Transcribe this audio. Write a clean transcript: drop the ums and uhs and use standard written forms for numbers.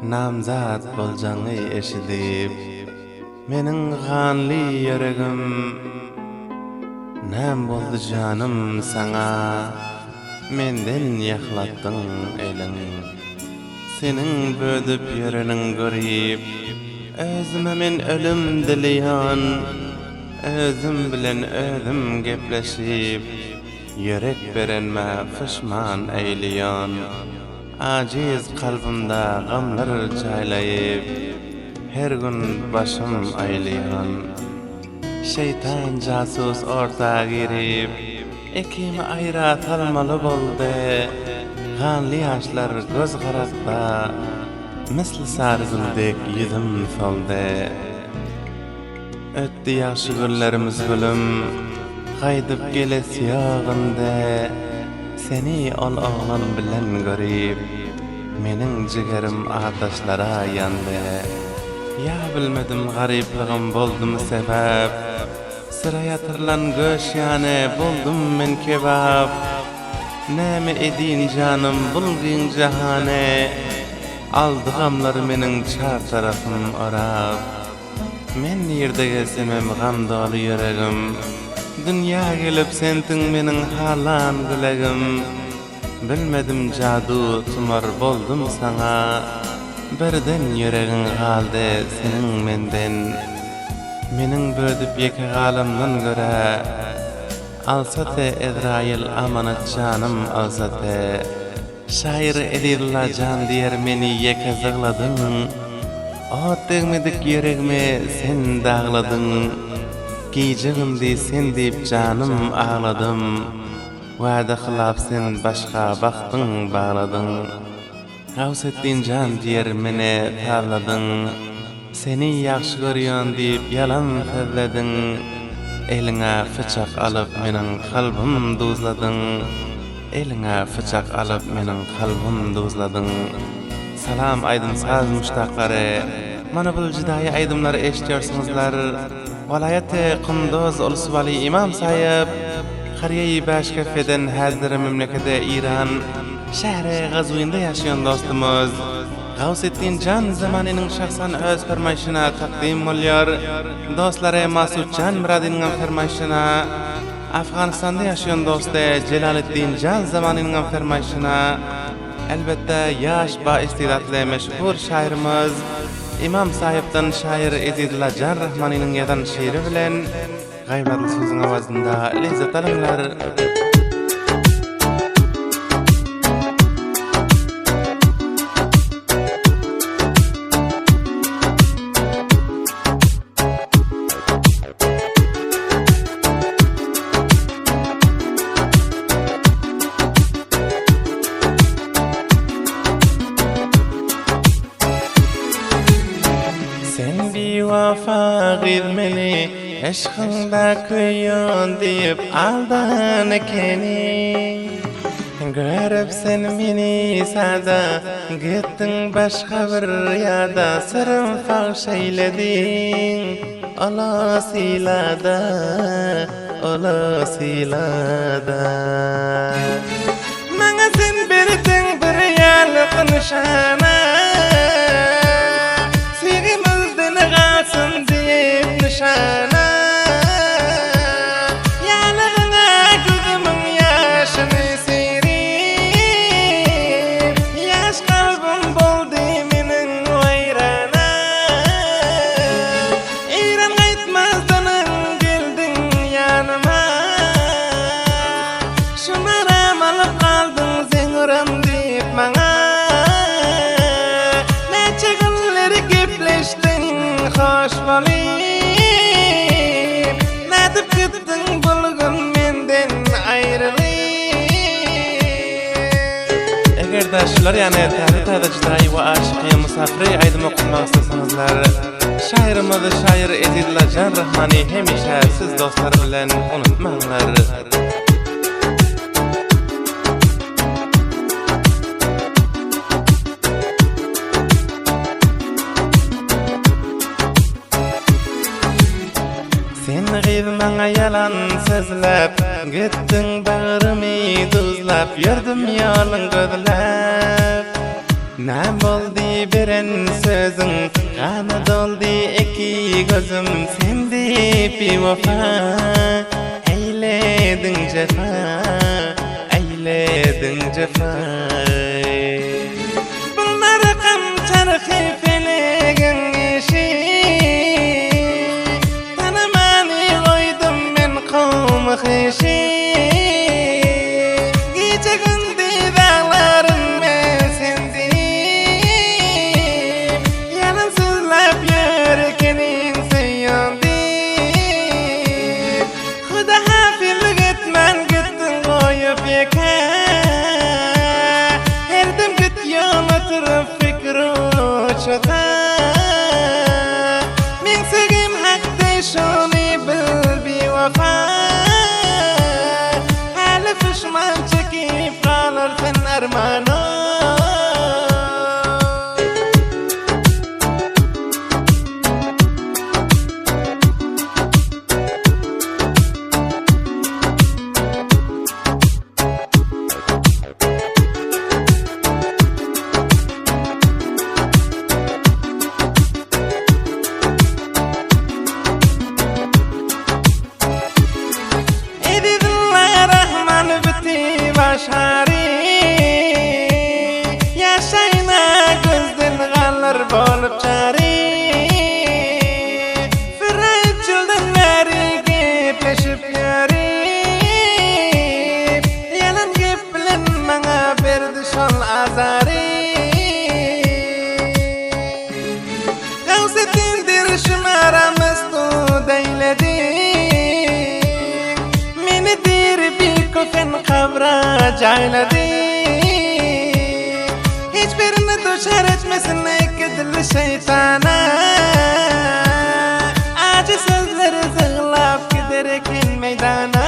namzat boljaňy eşidip meniň ganly ýüregim näm boldy janym saňa menden ýaklatdyň eliň seniň bödüp ýöreniň görýip özüme men ölüm dileýän özüm bilen özüm gepleşip yürek berenme pişman eýleýän aciz kalbimde gamlar çaylayıp her gün başım aylayan şeytan casus ortağa girip ekimi ayrat almalı boldu ganlı yaşlar göz karakta misli sarzıldek yüzüm soldu öttü yaxşı günlerimiz gülüm qaydıp geles yağında seni ol oğlan bilen görüp mening jigerim ataşlara yandı ya bilmedim garipligim boldumu sebep sıra yatırlan göş yani buldum men kebap näme edin canım bulgin jahane aldı gamlar mening çar tarafım arab men yerde gezemem gam dolu yüregim dünya gelip sentin mening halan gülegim bilmedim jadu tumar boldum sana birden yüregin galdy senin menden mening bödüp ýeke galamdan göre alsate Ezrail amanat canım alsate şair edilla can diyer meni ýeke zygladın o tegmedik yüregime sen dağladın giyeceğimdi sen deyip canım ağladım Wada xilaf sen başka baktın bağladın Gavsettin can diyer mene tavladın Seni yaxşı görýän deyip yalan sözledin Eline fıçak alıp menin kalbim duzladın Eline fıçak alıp menin kalbim duzladın Salam aydın saz muştaqları Mana bu jidaýy aydymlary eşitýärsiňizler Walayat-ı Qunduz Ulus Vali İmam Sayıp Qariýa-y Başkafeden hazır memleketi İran şähri Gazwynda ýaşaýan dostumuz Gawsettin Can zamanynyň şahsan öz fermaýşyna takdim bolýar. Dostlary Masud Can Muradynyň fermaýşyna Afganistanda ýaşaýan dosty Jelaliddin Can zamanynyň fermaýşyna elbetde ýaş ba istidatly meşhur şairimiz İmam Sayıp'dan şair Ezidullah Can Rahmanynyň ýazan şeýri bilen gaýbatly sözüň awazynda lezzet alýar. Sen bir wafa gizmeli eşkında köýün deyip aldan ekeni Görüp sen meni sada gittin başka bir ýada sırrym faş eýledin Ola silada Maňa sen berdin bir ýalyk nişana Sigimizden gaçsyn diýip nişana Hoş bolayım Nädip gittin bulgun menden ayrılayım Eger da şular yani tabi jidaýy we aşyky musafiri aýdym okumak isteseňizler şairimiz şair Ezidullah Can Rahmany hemişe siz dostlar bilen unutmaňlar Maňa yalan sözläp gittin bagrymy duzlap ýürdüm ýalyň gözläp Nam boldy beren sözüň, gana doldy iki gözüm sendi bewafa. Eyledin cefa, eyledin cefa. Bunlar kam çarxy felegin işi. Tanamany goýdum men qowmy xişi. Gece gündü dağlarım ben sendim. Yalnızlap yürükenin seyandim. Huda hafil gitmen gittin koyup yeka. Herdim git yonuturup fikri uçuda. Men segim hakda şunu bil bewafa. Hali pişman çekip kalırsın armano. Başari yaşayna gözden kalır bolup çari. Firayçıldan beri gepleşip yürüp. Yalan gep bilen bana berdi şol azari. Gavsetindir şımaramız tudeyledi. Meni dir bir kofen kabra cayladi. Hiçbirini duşar etmesin ekidili şeytana. Acı sözleri zığlap giderek in meydana.